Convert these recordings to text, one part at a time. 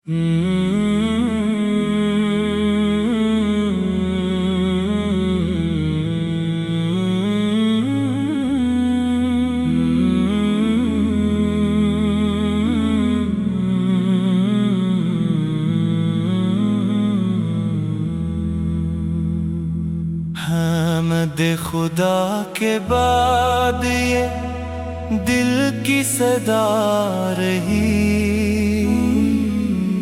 حمد خدا کے بعد یہ دل کی صدا رہی،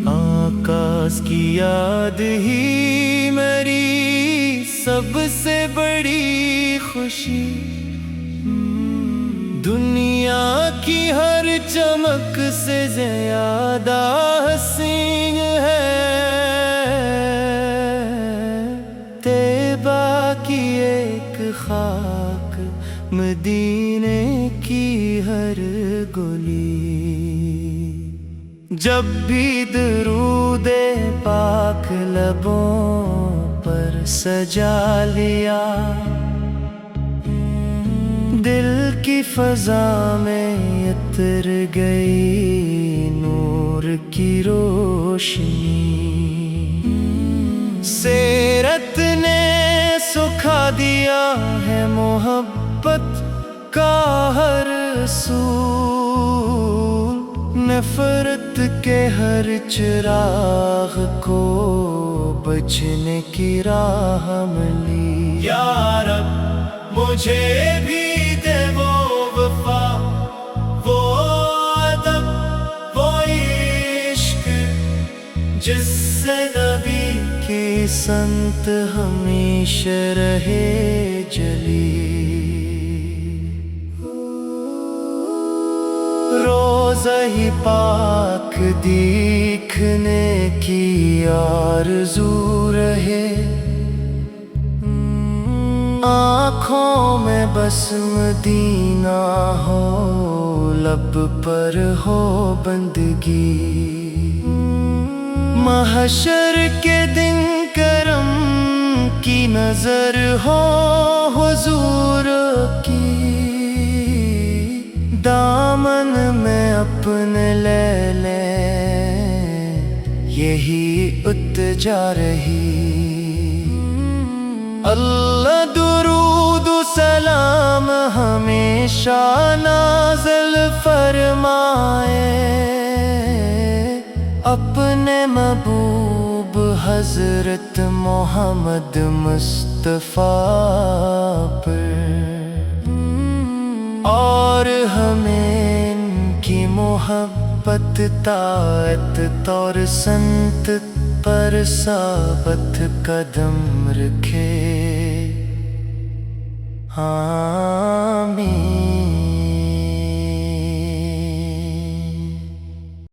آکاش کی یاد ہی میری سب سے بڑی خوشی۔ دنیا کی ہر چمک سے زیادہ حسین ہے طیبہ کی ایک خاک، مدینے کی ہر گلی۔ جب بھی درود پاک لبوں پر سجا لیا، دل کی فضا میں عطر گئی نور کی روشنی۔ سیرت نے سکھا دیا ہے محبت کا ہر اصول، نفرت کے ہر چراغ کو بجھنے کی راہ ملی۔ یا رب مجھے بھی دے وہ وفا، وہ ادب، وہ عشق جس سے نبی کی سنت ہمیشہ رہے جلی۔ روضہ ہی پاک دیکھنے کی آرزو رہے، آنکھوں میں بس مدینہ ہو، لب پر ہو بندگی۔ محشر کے دن کرم کی نظر ہو حضور کی، دامن میں اپنے لے لیں یہی التجا رہی۔ اللہ درود و سلام ہمیشہ نازل فرمائے اپنے محبوب حضرت محمد مصطفیٰ پر، اور ہمیں ان کی محبت طاعت اور سنت پر ثابت قدم رکھے۔ آمین۔